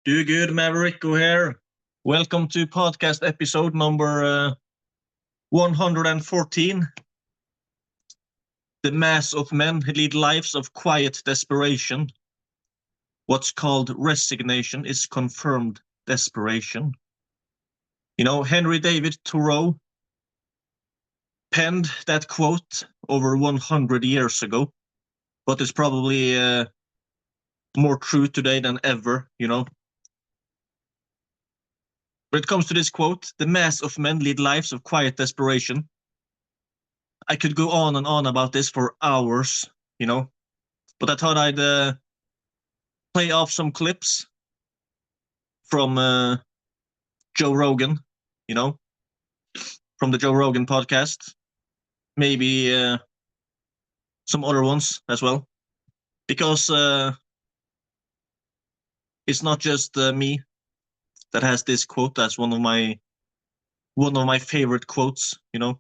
Do good, Maverick here. Welcome to podcast episode number 114. The mass of men lead lives of quiet desperation. What's called resignation is confirmed desperation. You know, Henry David Thoreau penned that quote over 100 years ago, but it's probably more true today than ever, you know. When it comes to this quote, the mass of men lead lives of quiet desperation. I could go on and on about this for hours, you know, but I thought I'd play off some clips from Joe Rogan, you know, from the Joe Rogan podcast, maybe some other ones as well, because it's not just me that has this quote. That's one of my favorite quotes, you know.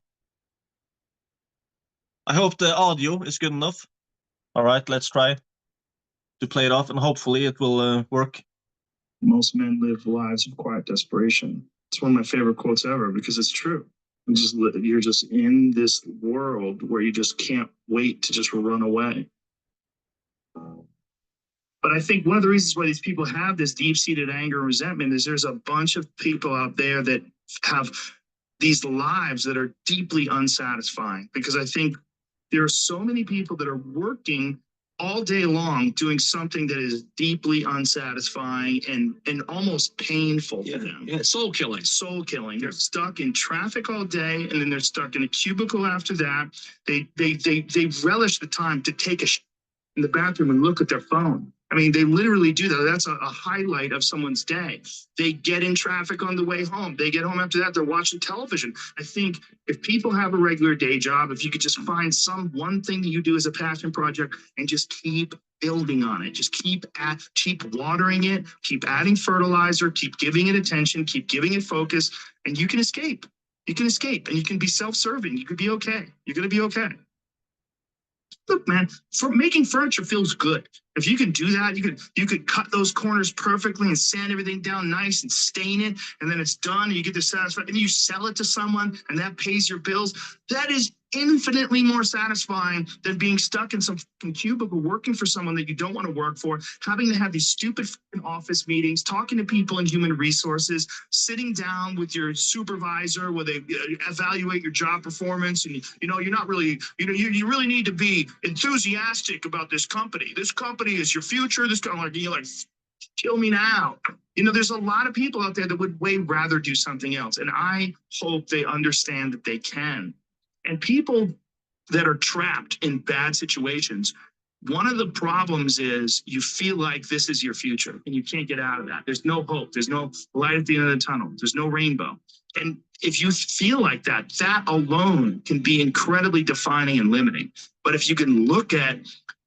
I hope the audio is good enough. All right, let's try to play it off, and hopefully it will work. Most men live lives of quiet desperation. It's one of my favorite quotes ever because it's true. You're just in this world where you just can't wait to just run away. But I think one of the reasons why these people have this deep-seated anger and resentment is there's a bunch of people out there that have these lives that are deeply unsatisfying, because I think there are so many people that are working all day long doing something that is deeply unsatisfying and almost painful for them. Yeah, soul killing. Soul killing. They're stuck in traffic all day, and then they're stuck in a cubicle after that. They relish the time to take a in the bathroom and look at their phone. I mean, they literally do that. That's a highlight of someone's day. They get in traffic on the way home. They get home after that, they're watching television. I think if people have a regular day job, if you could just find one thing that you do as a passion project and just keep building on it, just keep watering it, keep adding fertilizer, keep giving it attention, keep giving it focus, and you can escape. You can escape, and you can be self-serving. You could be okay. You're going to be okay. Look, man, making furniture feels good. If you can do that, you could cut those corners perfectly and sand everything down nice and stain it, and then it's done, and you get the satisfaction, and you sell it to someone, and that pays your bills. That is infinitely more satisfying than being stuck in some cubicle working for someone that you don't want to work for, having to have these stupid office meetings, talking to people in human resources, sitting down with your supervisor where they evaluate your job performance, and you're not really, you really need to be enthusiastic about this company. This company is your future. This kind of you're like, kill me now. There's a lot of people out there that would way rather do something else, and I hope they understand that they can. And people that are trapped in bad situations, one of the problems is you feel like this is your future and you can't get out of that. There's no hope. There's no light at the end of the tunnel. There's no rainbow. And if you feel like that, that alone can be incredibly defining and limiting. But if you look at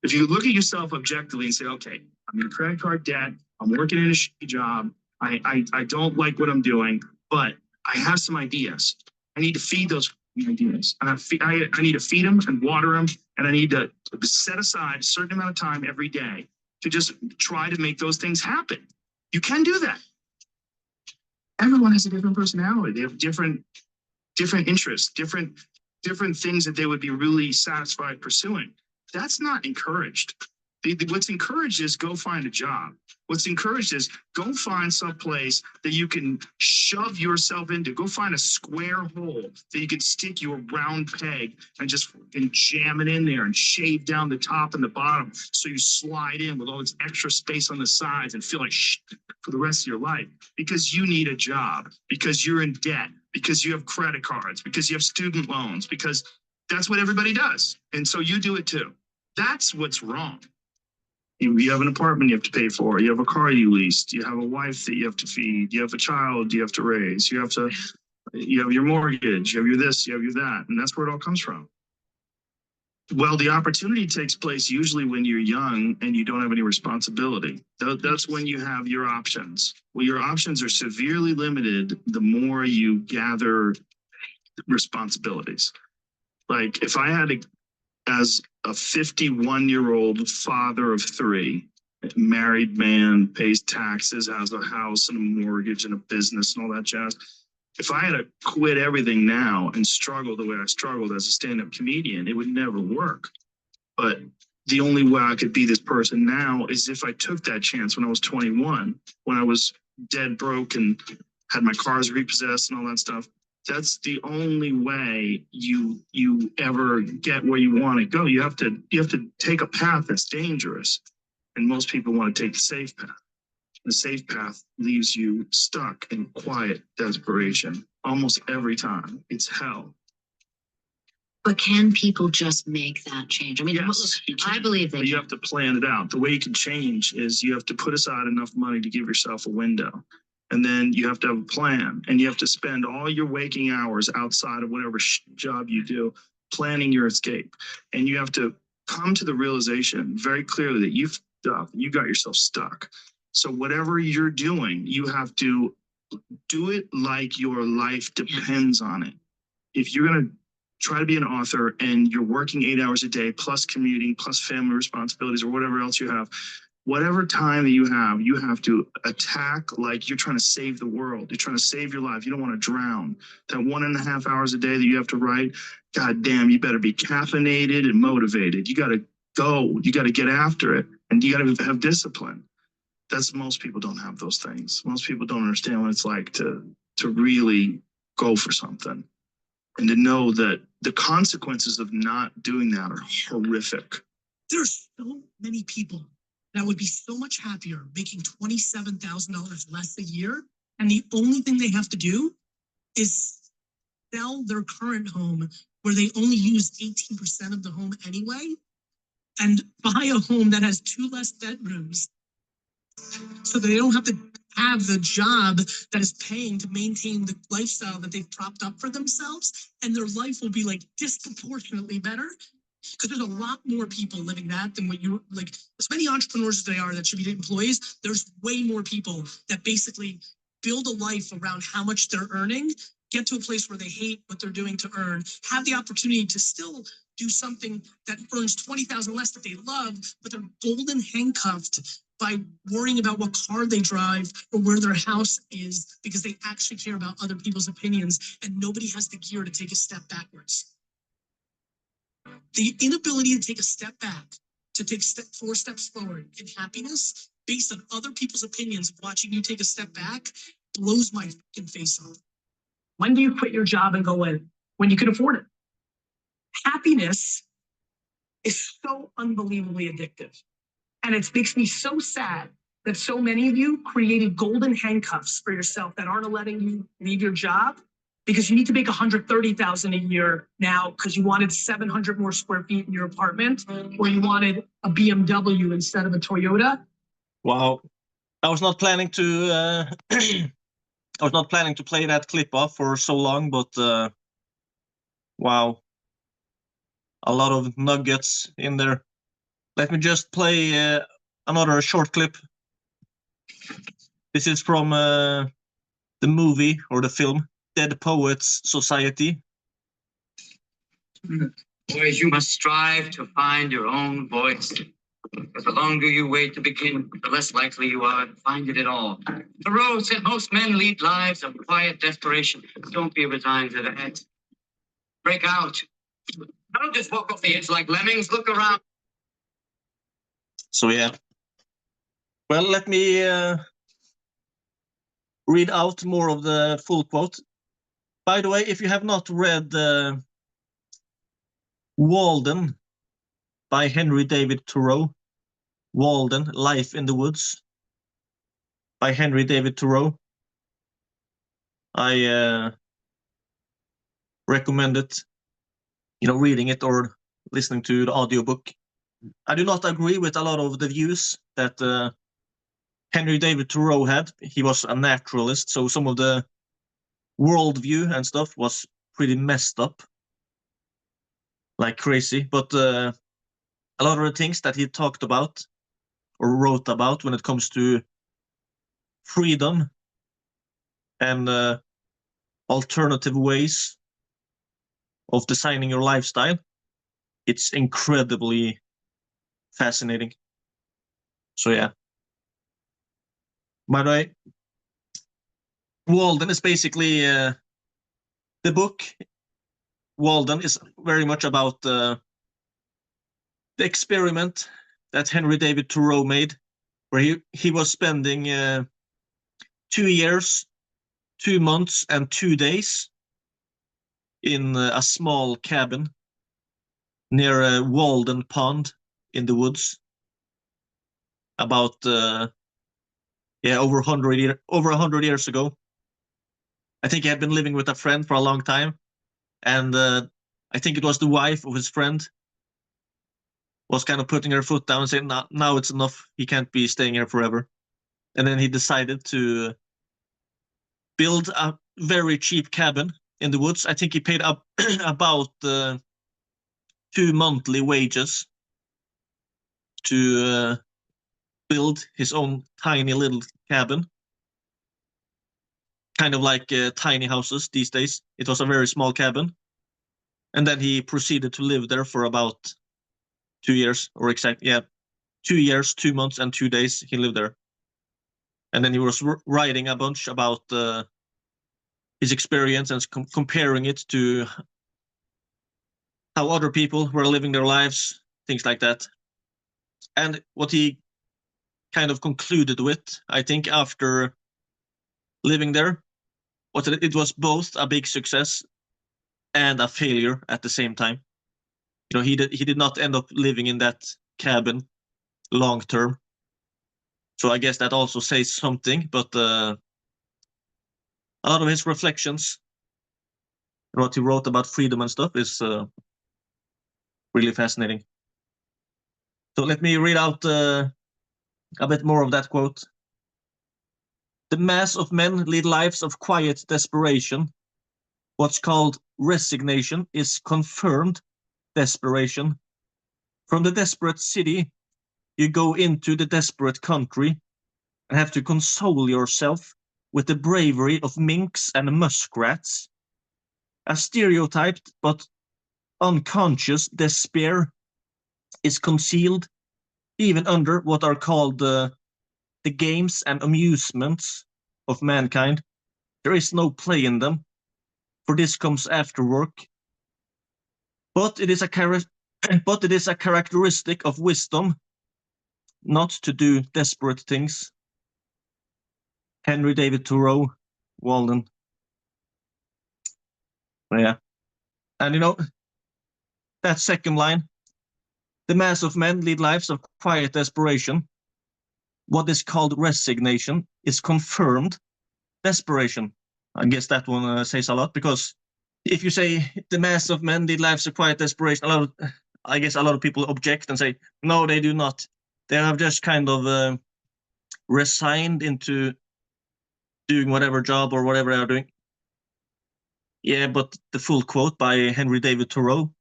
yourself objectively and say, okay, I'm in credit card debt, I'm working in a shitty job, I don't like what I'm doing, but I have some ideas. I need to feed those ideas, and I need to feed them and water them, and I need to set aside a certain amount of time every day to just try to make those things happen. You can do that. Everyone has a different personality. They have different interests, different things that they would be really satisfied pursuing. That's not encouraged. What's encouraged is go find a job. What's encouraged is go find some place that you can shove yourself into. Go find a square hole that you can stick your round peg and jam it in there and shave down the top and the bottom so you slide in with all this extra space on the sides and feel like shit for the rest of your life, because you need a job, because you're in debt, because you have credit cards, because you have student loans, because that's what everybody does. And so you do it too. That's what's wrong. You have an apartment you have to pay for. You have a car you leased. You have a wife that you have to feed. You have a child you have to raise. You have your mortgage. You have your this. You have your that. And that's where it all comes from. Well, the opportunity takes place usually when you're young and you don't have any responsibility. That's when you have your options. Well, your options are severely limited the more you gather responsibilities. Like if I had to, as a 51-year-old father of three, married man, pays taxes, has a house and a mortgage and a business and all that jazz. If I had to quit everything now and struggle the way I struggled as a stand-up comedian, it would never work. But the only way I could be this person now is if I took that chance when I was 21, when I was dead broke and had my cars repossessed and all that stuff. That's the only way you ever get where you want to go. You have to take a path that's dangerous, and most people want to take the safe path. The safe path leaves you stuck in quiet desperation almost every time. It's hell. But can people just make that change? I mean, yes, I believe that you have to plan it out. The way you can change is you have to put aside enough money to give yourself a window. And then you have to have a plan, and you have to spend all your waking hours outside of whatever job you do planning your escape. And you have to come to the realization very clearly that you got yourself stuck. So whatever you're doing, you have to do it like your life depends on it. If you're going to try to be an author and you're working 8 hours a day, plus commuting, plus family responsibilities, or whatever else you have, whatever time that you have to attack like you're trying to save the world. You're trying to save your life. You don't want to drown. That 1.5 hours a day that you have to write, God damn, you better be caffeinated and motivated. You got to go. You got to get after it. And you got to have discipline. Most people don't have those things. Most people don't understand what it's like to really go for something. And to know that the consequences of not doing that are horrific. There's so many people that would be so much happier making $27,000 less a year. And the only thing they have to do is sell their current home where they only use 18% of the home anyway, and buy a home that has 2 less bedrooms so that they don't have to have the job that is paying to maintain the lifestyle that they've propped up for themselves. And their life will be like disproportionately better. Because there's a lot more people living that than what you like. As many entrepreneurs as they are that should be employees, there's way more people that basically build a life around how much they're earning, get to a place where they hate what they're doing to earn, have the opportunity to still do something that earns 20,000 less that they love, but they're golden handcuffed by worrying about what car they drive or where their house is because they actually care about other people's opinions, and nobody has the gear to take a step backwards. The inability to take a step back, to take 4 steps forward in happiness based on other people's opinions of watching you take a step back blows my fucking face off. When do you quit your job and go in? When you can afford it. Happiness is so unbelievably addictive. And it makes me so sad that so many of you created golden handcuffs for yourself that aren't letting you leave your job because you need to make $130,000 a year now because you wanted 700 more square feet in your apartment, or you wanted a BMW instead of a Toyota. Wow, I was not planning to. I was not planning to play that clip off for so long, but wow, a lot of nuggets in there. Let me just play another short clip. This is from the movie or the film Dead Poets Society. Boys, you must strive to find your own voice. Because the longer you wait to begin, the less likely you are to find it at all. Thoreau said most men lead lives of quiet desperation. Don't be resigned to that. Break out. Don't just walk off the edge like lemmings. Look around. So yeah. Well, let me read out more of the full quote. By the way, if you have not read Walden by Henry David Thoreau, Walden, Life in the Woods by Henry David Thoreau, I recommend it, reading it or listening to the audiobook. I do not agree with a lot of the views that Henry David Thoreau had. He was a naturalist, so some of the worldview and stuff was pretty messed up, like crazy. But a lot of the things that he talked about or wrote about when it comes to freedom and alternative ways of designing your lifestyle, it's incredibly fascinating. So yeah. By the way, Walden is basically the book. Walden is very much about the experiment that Henry David Thoreau made, where he was spending 2 years, 2 months, and 2 days in a small cabin near a Walden Pond in the woods. About over 100 years ago. I think he had been living with a friend for a long time, and I think it was the wife of his friend was kind of putting her foot down and saying, now it's enough. He can't be staying here forever. And then he decided to build a very cheap cabin in the woods. I think he paid up about 2 monthly wages to build his own tiny little cabin. Kind of like tiny houses these days. It was a very small cabin. And then he proceeded to live there for about 2 years, or 2 years, 2 months, and 2 days he lived there. And then he was writing a bunch about his experience and comparing it to how other people were living their lives, things like that. And what he kind of concluded with, I think, after living there, was that it was both a big success and a failure at the same time. You know, he did not end up living in that cabin long term. So I guess that also says something, but a lot of his reflections and what he wrote about freedom and stuff is really fascinating. So let me read out a bit more of that quote. The mass of men lead lives of quiet desperation. What's called resignation is confirmed desperation. From the desperate city, you go into the desperate country and have to console yourself with the bravery of minks and muskrats. A stereotyped but unconscious despair is concealed even under what are called the games and amusements of mankind. There is no play in them, for this comes after work. But it is a characteristic of wisdom not to do desperate things. Henry David Thoreau, Walden. Yeah. And you know, that second line, the mass of men lead lives of quiet desperation. What is called resignation is confirmed desperation. I guess that one says a lot, because if you say the mass of men lead lives of quiet desperation, I guess a lot of people object and say, no, they do not. They have just kind of resigned into doing whatever job or whatever they're doing. Yeah, but the full quote by Henry David Thoreau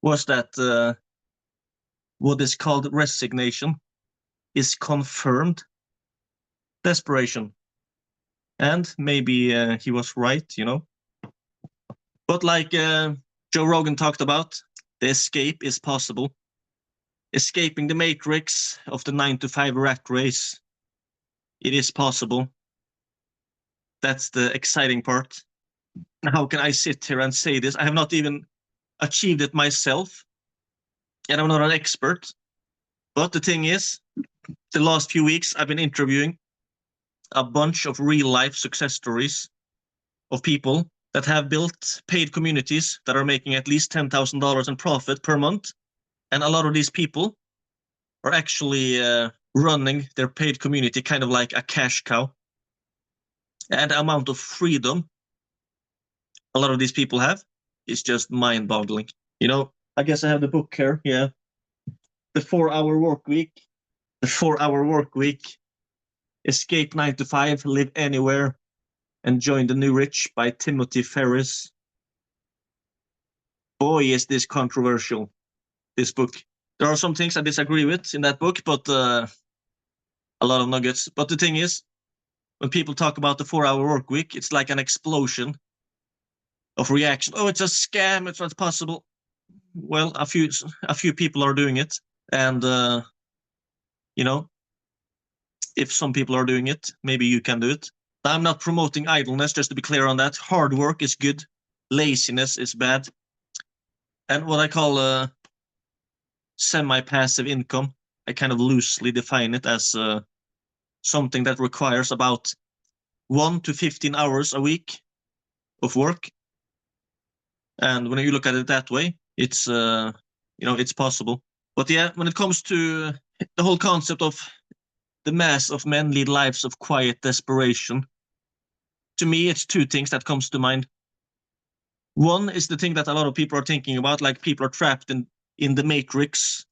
was that what is called resignation is confirmed desperation. And maybe he was right, you know. But like Joe Rogan talked about, the escape is possible. Escaping the matrix of the 9-to-5 rat race, it is possible. That's the exciting part. How can I sit here and say this? I have not even achieved it myself, and I'm not an expert. But the thing is, the last few weeks I've been interviewing a bunch of real life success stories of people that have built paid communities that are making at least $10,000 in profit per month. And a lot of these people are actually running their paid community kind of like a cash cow. And the amount of freedom a lot of these people have is just mind-boggling. You know, I guess I have the book here. Yeah. The 4-Hour Work Week. The 4-Hour Work Week. Escape 9 to 5, Live Anywhere, and Join the New Rich by Timothy Ferriss. Boy, is this controversial, this book. There are some things I disagree with in that book, but a lot of nuggets. But the thing is, when people talk about the 4-Hour Work Week, it's like an explosion of reaction. Oh, it's a scam. It's not possible. Well, a few people are doing it. And, you know, If some people are doing it, maybe you can do it. I'm not promoting idleness, just to be clear on that. Hard work is good. Laziness is bad. And what I call semi-passive income, I kind of loosely define it as something that requires about 1 to 15 hours a week of work. And when you look at it that way, it's it's possible. But yeah, when it comes to the whole concept of the mass of men lead lives of quiet desperation, to me, it's two things that comes to mind. One is the thing that a lot of people are thinking about, like people are trapped in the matrix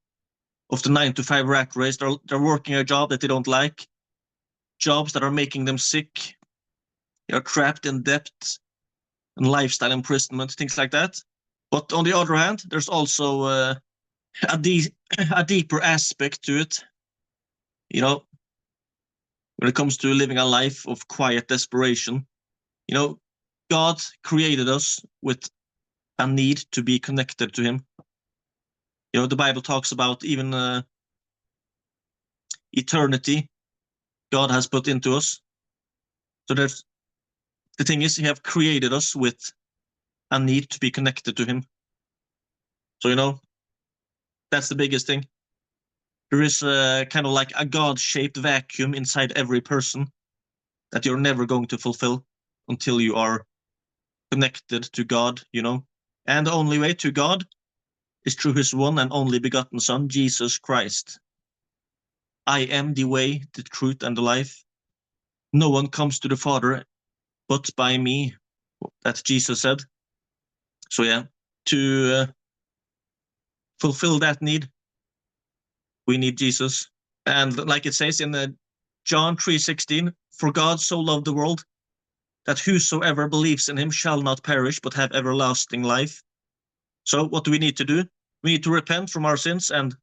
of the 9 to 5 rat race. They're working a job that they don't like, jobs that are making them sick. They're trapped in debt and lifestyle imprisonment, things like that. But on the other hand, there's also a deeper aspect to it. When it comes to living a life of quiet desperation, God created us with a need to be connected to him. The Bible talks about even eternity God has put into us. So the thing is, he have created us with a need to be connected to him. So, that's the biggest thing. There is kind of like a God-shaped vacuum inside every person that you're never going to fulfill until you are connected to God, And the only way to God is through his one and only begotten Son, Jesus Christ. I am the way, the truth, and the life. No one comes to the Father but by me, that Jesus said. So yeah, to fulfill that need, we need Jesus. And like it says in John 3:16, for God so loved the world that whosoever believes in him shall not perish but have everlasting life. So what do we need to do? We need to repent from our sins and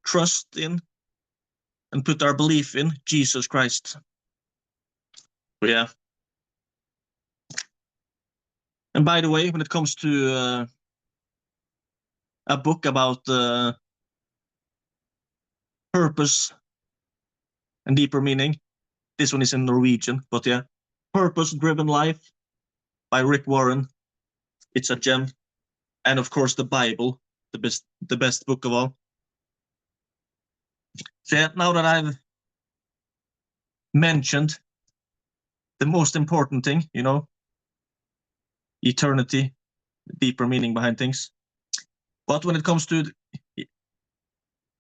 trust in and put our belief in Jesus Christ. So yeah. And by the way, when it comes to a book about purpose and deeper meaning, this one is in Norwegian, but yeah, Purpose Driven Life by Rick Warren. It's a gem. And of course, the Bible, the best book of all. So yeah, now that I've mentioned the most important thing, eternity, deeper meaning behind things. But when it comes to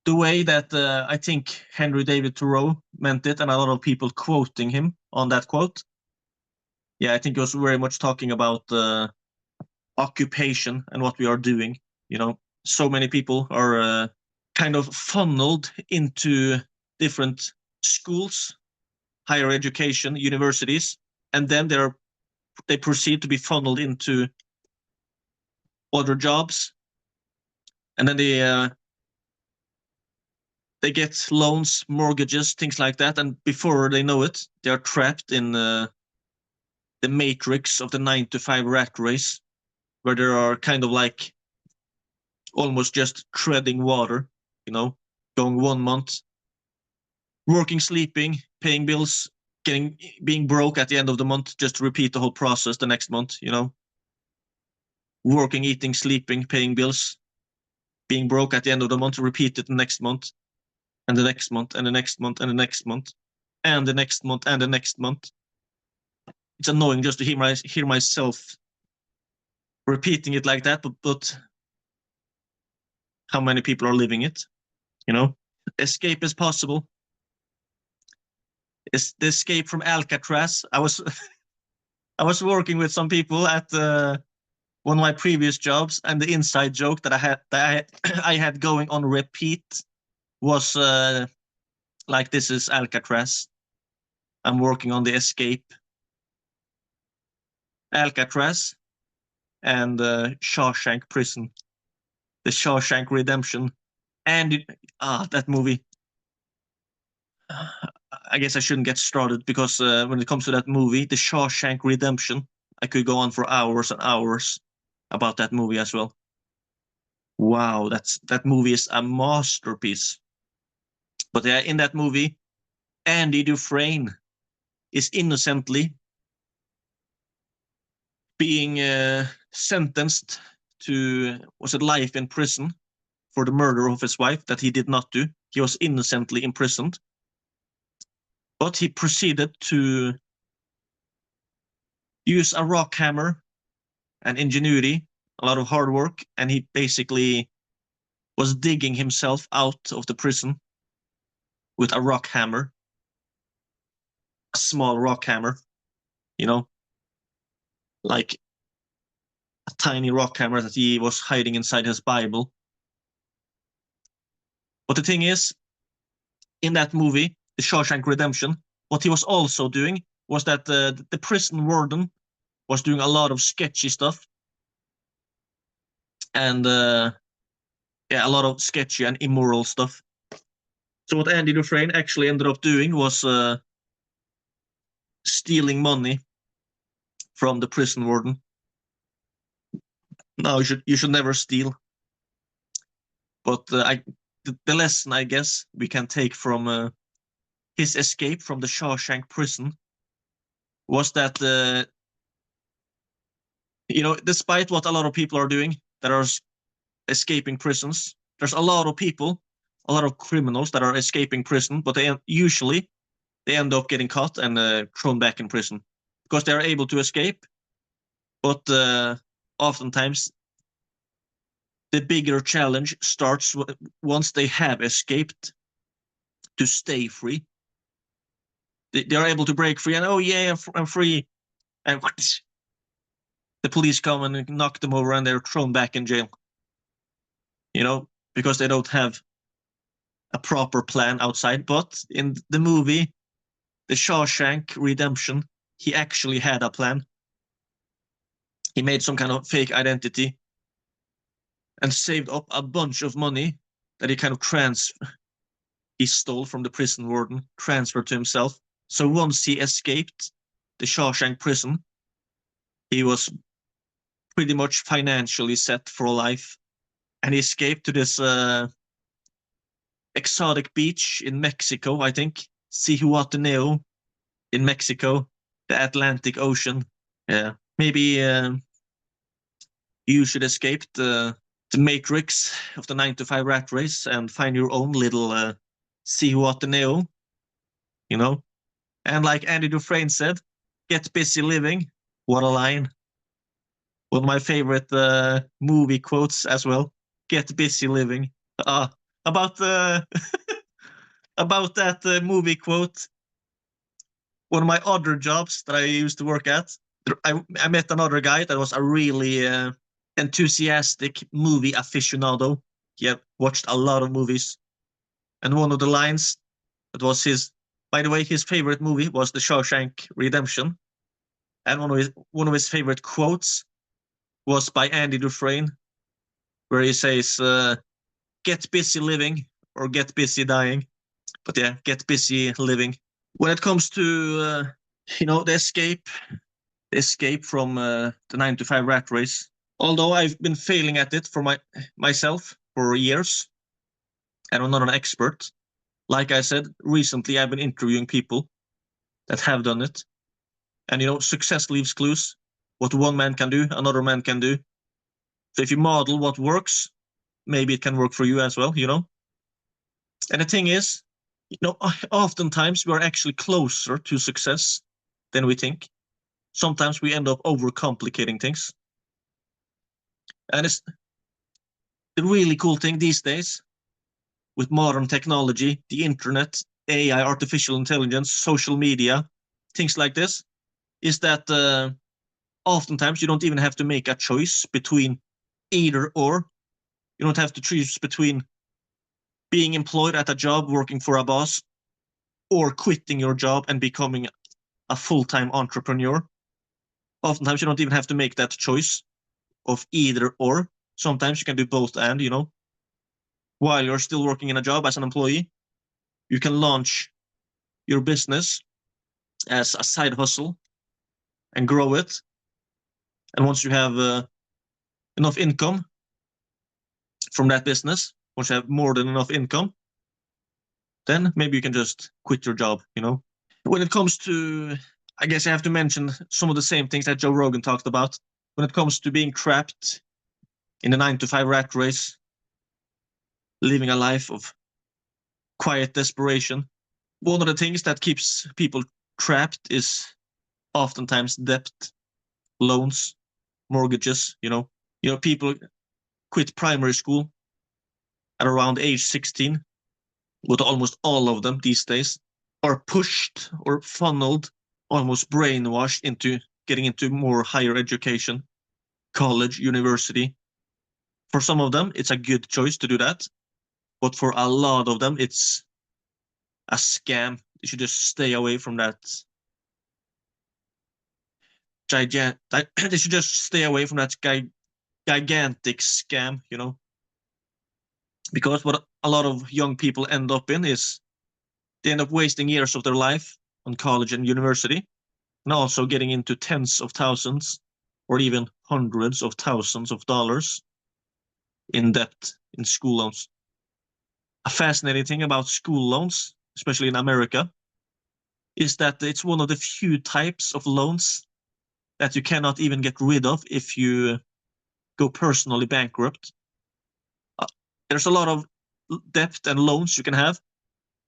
the way that I think Henry David Thoreau meant it, and a lot of people quoting him on that quote, yeah, I think he was very much talking about occupation and what we are doing. So many people are kind of funneled into different schools, higher education, universities, and then they proceed to be funneled into other jobs, and then they get loans, mortgages, things like that, and before they know it, they are trapped in the matrix of the 9 to 5 rat race, where they are kind of like almost just treading water, going 1 month, working, sleeping, paying bills, being broke at the end of the month, just to repeat the whole process the next month, working, eating, sleeping, paying bills, being broke at the end of the month, repeat it the next month, and the next month, and the next month, and the next month, and the next month, and the next month. It's annoying just to hear myself repeating it like that, but how many people are living it? Escape is possible. It's the escape from Alcatraz. I was working with some people at one of my previous jobs, and the inside joke that I had going on repeat was like, this is Alcatraz. I'm working on the escape. Alcatraz and Shawshank Prison, the Shawshank Redemption, and that movie. I guess I shouldn't get started, because when it comes to that movie, the Shawshank Redemption, I could go on for hours and hours about that movie as well. Wow, that movie is a masterpiece. But yeah, in that movie, Andy Dufresne is innocently being sentenced to, was it life in prison for the murder of his wife that he did not do. He was innocently imprisoned. But he proceeded to use a rock hammer and ingenuity, a lot of hard work, and he basically was digging himself out of the prison with a rock hammer, a small rock hammer, you know, like a tiny rock hammer that he was hiding inside his Bible. But the thing is, in that movie, The Shawshank Redemption, what he was also doing was that the prison warden was doing a lot of sketchy stuff. And yeah, a lot of sketchy and immoral stuff. So what Andy Dufresne actually ended up doing was stealing money from the prison warden. No, you should never steal. But the lesson, I guess, we can take from his escape from the Shawshank prison was that, despite what a lot of people are doing that are escaping prisons, there's a lot of people, a lot of criminals that are escaping prison, but usually they end up getting caught and thrown back in prison because they are able to escape. But oftentimes the bigger challenge starts once they have escaped to stay free. They are able to break free and, oh yeah, I'm free. And the police come and knock them over and they're thrown back in jail. Because they don't have a proper plan outside. But in the movie, The Shawshank Redemption, he actually had a plan. He made some kind of fake identity and saved up a bunch of money that he kind of he stole from the prison warden, transferred to himself. So once he escaped the Shawshank prison, he was pretty much financially set for life. And he escaped to this exotic beach in Mexico, I think. Cihuateneo in Mexico, the Atlantic Ocean. Yeah, maybe you should escape the matrix of the 9-to-5 rat race and find your own little Cihuateneo, And like Andy Dufresne said, get busy living. What a line. One of my favorite movie quotes as well. Get busy living. About about that movie quote, one of my other jobs that I used to work at, I met another guy that was a really enthusiastic movie aficionado. He had watched a lot of movies. And one of the lines that was by the way, his favorite movie was The Shawshank Redemption. And one of his favorite quotes was by Andy Dufresne, where he says, get busy living or get busy dying. But yeah, get busy living. When it comes to, the escape from the 9-to-5 rat race, although I've been failing at it for myself for years, and I'm not an expert, like I said, recently I've been interviewing people that have done it. And, success leaves clues. What one man can do, another man can do. So if you model what works, maybe it can work for you as well, And the thing is, oftentimes we are actually closer to success than we think. Sometimes we end up overcomplicating things. And it's the really cool thing these days with modern technology, the internet, AI, artificial intelligence, social media, things like this, is that oftentimes you don't even have to make a choice between either or. You don't have to choose between being employed at a job working for a boss or quitting your job and becoming a full-time entrepreneur. Oftentimes you don't even have to make that choice of either or. Sometimes you can do both and, while you're still working in a job as an employee, you can launch your business as a side hustle and grow it. And once you have enough income from that business, once you have more than enough income, then maybe you can just quit your job, you know. When it comes to, I guess I have to mention some of the same things that Joe Rogan talked about. When it comes to being trapped in a 9 to 5 rat race, living a life of quiet desperation, one of the things that keeps people trapped is oftentimes debt, loans, mortgages, you know. People quit primary school at around age 16, but almost all of them these days are pushed or funneled, almost brainwashed into getting into more higher education, college, university. For some of them, it's a good choice to do that. But for a lot of them, it's a scam. You should just stay away from that they should just stay away from that gigantic scam, you know. Because what a lot of young people end up in is they end up wasting years of their life on college and university, and also getting into tens of thousands or even hundreds of thousands of dollars in debt in school loans. A fascinating thing about school loans, especially in America, is that it's one of the few types of loans that you cannot even get rid of if you go personally bankrupt. There's a lot of debt and loans you can have,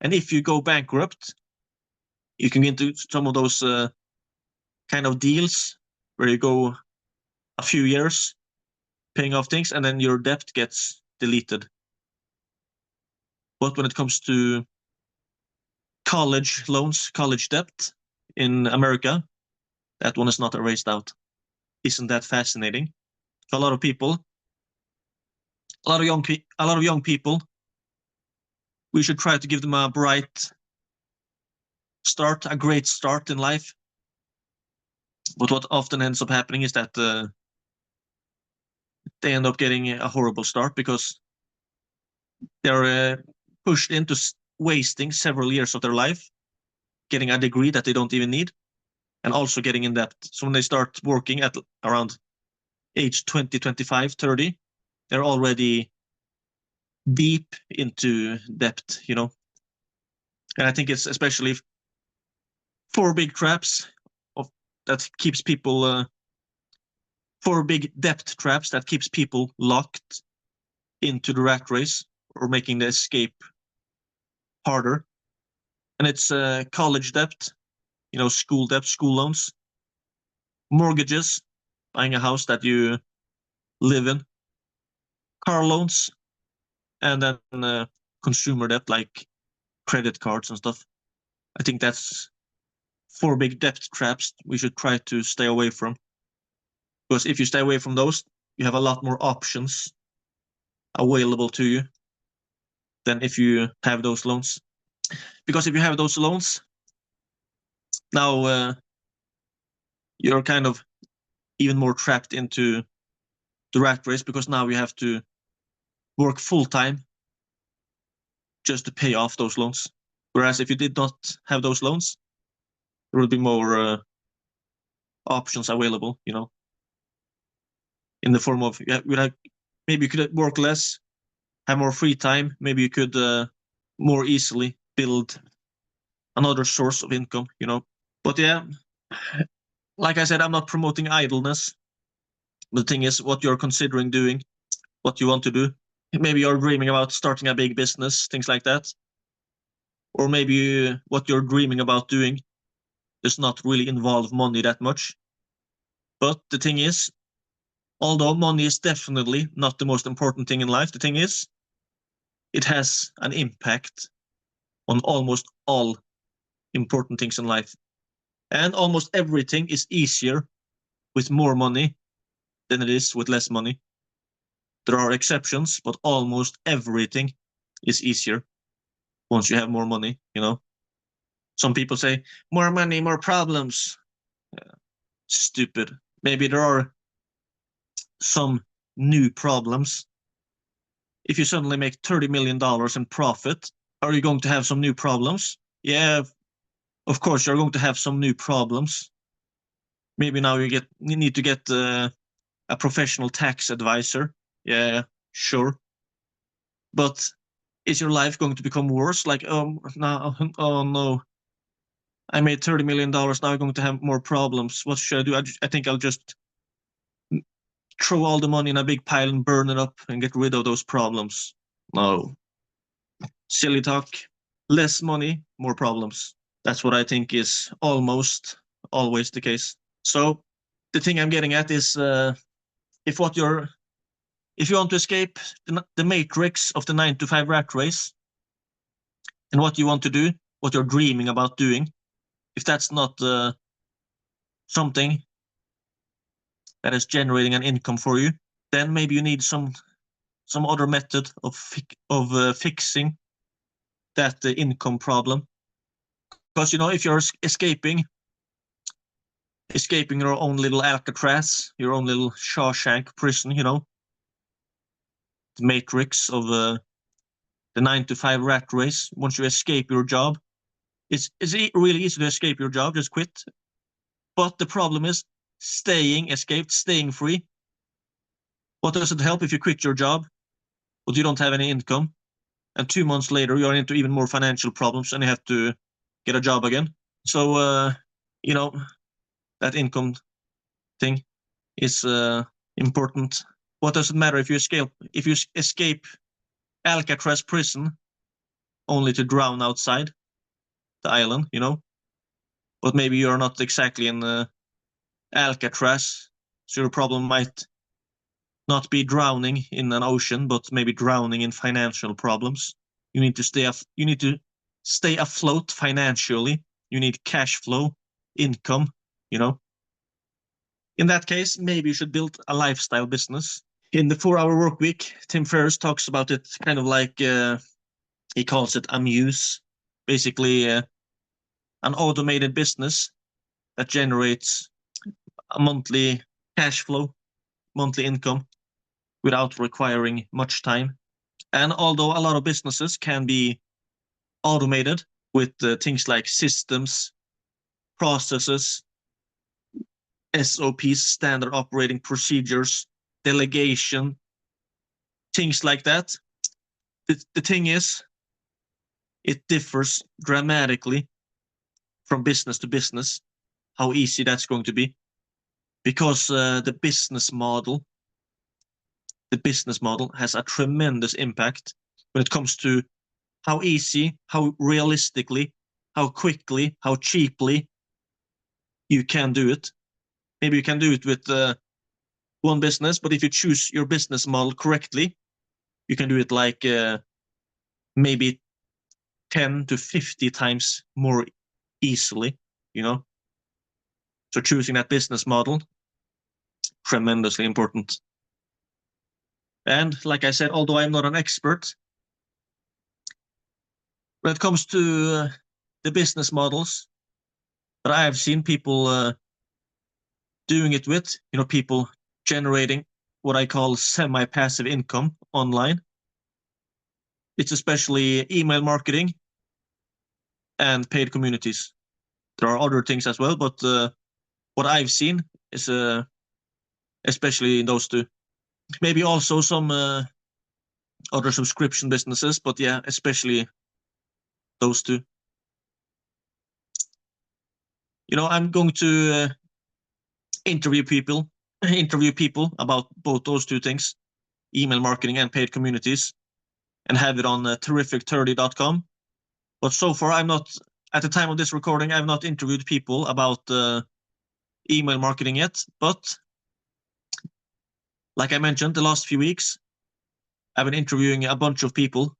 and if you go bankrupt, you can get into some of those kind of deals where you go a few years paying off things and then your debt gets deleted. But when it comes to college loans, college debt in America, that one is not erased out. Isn't that fascinating? For a lot of people, a lot of young people, we should try to give them a bright start, a great start in life. But what often ends up happening is that they end up getting a horrible start because they're pushed into wasting several years of their life, getting a degree that they don't even need, and also getting in debt. So when they start working at around age 20, 25, 30, they're already deep into debt, you know. And I think it's especially 4 big traps that keeps people 4 big debt traps that keeps people locked into the rat race or making the escape harder. And it's college debt, you know, school debt, school loans, mortgages, buying a house that you live in, car loans, and then consumer debt like credit cards and stuff. I think that's 4 big debt traps we should try to stay away from. Because if you stay away from those, you have a lot more options available to you than if you have those loans. Because if you have those loans, now you're kind of even more trapped into the rat race because now you have to work full time just to pay off those loans. Whereas if you did not have those loans, there would be more options available, you know, in the form of maybe you could work less, have more free time. Maybe you could more easily build another source of income, you know. But yeah, like I said, I'm not promoting idleness. The thing is, what you're considering doing, what you want to do. Maybe you're dreaming about starting a big business, things like that. Or maybe what you're dreaming about doing does not really involve money that much. But the thing is, although money is definitely not the most important thing in life, the thing is, it has an impact on almost all important things in life. And almost everything is easier with more money than it is with less money. There are exceptions, but almost everything is easier once you have more money, you know. Some people say, more money, more problems. Stupid. Maybe there are some new problems. If you suddenly make $30 million in profit, are you going to have some new problems? Yeah, of course you're going to have some new problems. Maybe now you need to get a professional tax advisor. Yeah, sure. But is your life going to become worse? Like, no, oh no, I made $30 million. Now I'm going to have more problems. What should I do? I think I'll just throw all the money in a big pile and burn it up and get rid of those problems. No. Silly talk. Less money, more problems. That's what I think is almost always the case. So the thing I'm getting at is if you want to escape the matrix of the 9 to 5 rat race and what you want to do, what you're dreaming about doing, if that's not something that is generating an income for you, then maybe you need some other method of fixing that income problem. Because if you're escaping your own little Alcatraz, your own little Shawshank prison, the matrix of the 9 to 5 rat race. Once you escape your job, it's really easy to escape your job, just quit. But the problem is staying free. What does it help if you quit your job, but you don't have any income? And 2 months later, you're into even more financial problems and you have to get a job again. So, that income thing is important. What does it matter if you escape Alcatraz prison only to drown outside the island, But maybe you're not exactly in Alcatraz, so your problem might not be drowning in an ocean, but maybe drowning in financial problems. You need to stay afloat financially. You need cash flow, income, In that case, maybe you should build a lifestyle business. In the 4-Hour Workweek, Tim Ferriss talks about it kind of like, he calls it Amuse, basically an automated business that generates a monthly cash flow, monthly income, without requiring much time. And although a lot of businesses can be automated with things like systems, processes, SOPs, standard operating procedures, delegation, things like that, the thing is, it differs dramatically from business to business, how easy that's going to be. Because the business model has a tremendous impact when it comes to how easy, how realistically, how quickly, how cheaply you can do it. Maybe you can do it with one business, but if you choose your business model correctly, you can do it like maybe 10 to 50 times more easily, So choosing that business model, tremendously important. And like I said, although I'm not an expert, when it comes to the business models that I have seen people doing it with, people generating what I call semi-passive income online. It's especially email marketing and paid communities. There are other things as well, but what I've seen is especially in those two. Maybe also some other subscription businesses, but yeah, especially those two. I'm going to interview people about both those two things, email marketing and paid communities, and have it on terrific30.com. But so far, at the time of this recording, I've not interviewed people about email marketing yet. But like I mentioned, the last few weeks, I've been interviewing a bunch of people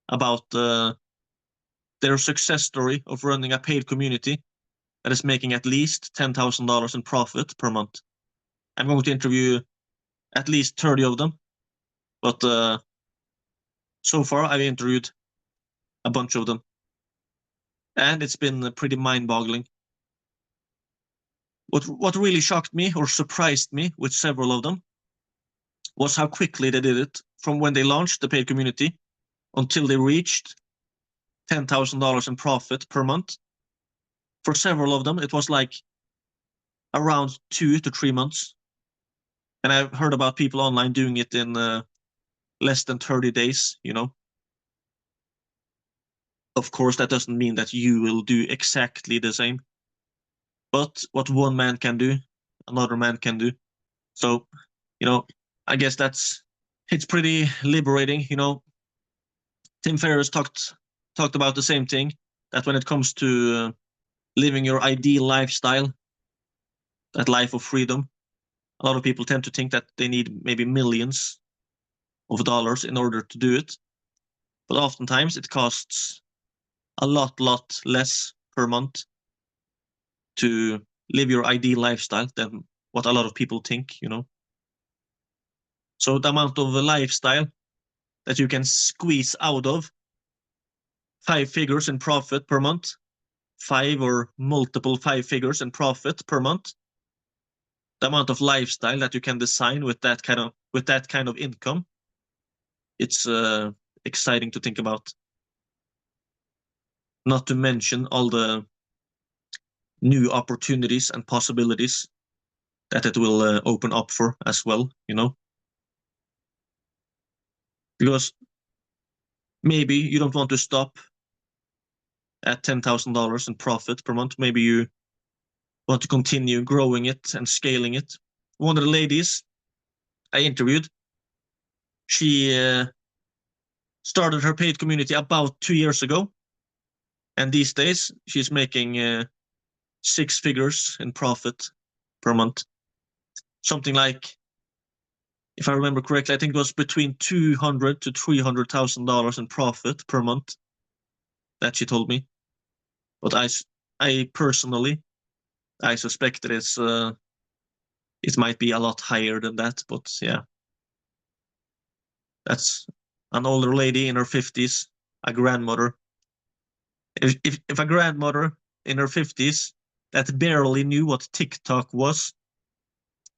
about their success story of running a paid community that is making at least $10,000 in profit per month. I'm going to interview at least 30 of them, but so far I've interviewed a bunch of them, and it's been pretty mind-boggling. What really shocked me or surprised me with several of them was how quickly they did it from when they launched the paid community until they reached $10,000 in profit per month. For several of them, it was like around 2 to 3 months. And I've heard about people online doing it in less than 30 days, Of course, that doesn't mean that you will do exactly the same. But what one man can do, another man can do. So, I guess it's pretty liberating. Tim Ferriss talked about the same thing, that when it comes to living your ideal lifestyle, that life of freedom, a lot of people tend to think that they need maybe millions of dollars in order to do it. But oftentimes it costs a lot less per month to live your ideal lifestyle than what a lot of people think. So the amount of a lifestyle that you can squeeze out of 5 figures in profit per month, 5 or multiple 5 figures in profit per month, the amount of lifestyle that you can design with that kind of income, it's exciting to think about. Not to mention all the new opportunities and possibilities that it will open up for as well, because maybe you don't want to stop at $10,000 in profit per month. Maybe you want to continue growing it and scaling it. One of the ladies I interviewed, she started her paid community about 2 years ago, and these days she's making 6 figures in profit per month. Something like, if I remember correctly, I think it was between $200,000 to $300,000 in profit per month that she told me. But I personally, I suspect that it might be a lot higher than that. But yeah, that's an older lady in her 50s, a grandmother. If a grandmother in her 50s that barely knew what TikTok was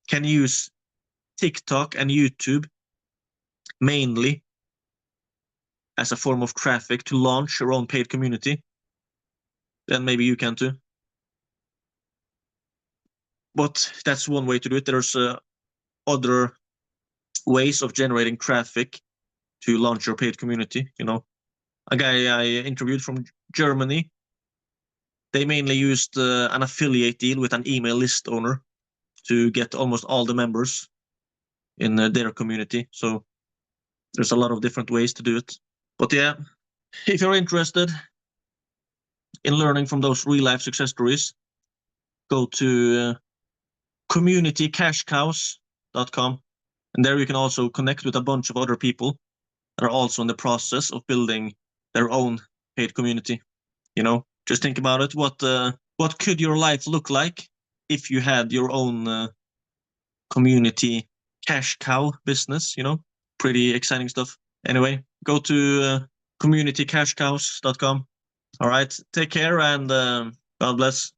can use TikTok and YouTube mainly as a form of traffic to launch your own paid community, then maybe you can too. But that's one way to do it. There's other ways of generating traffic to launch your paid community. A guy I interviewed from Germany, they mainly used an affiliate deal with an email list owner to get almost all the members in their community. So there's a lot of different ways to do it. But yeah, if you're interested in learning from those real life success stories, go to communitycashcows.com, and there you can also connect with a bunch of other people that are also in the process of building their own paid community. Just think about it. What could your life look like if you had your own community cash cow business? Pretty exciting stuff. Anyway, go to communitycashcows.com. All right, take care, and God bless.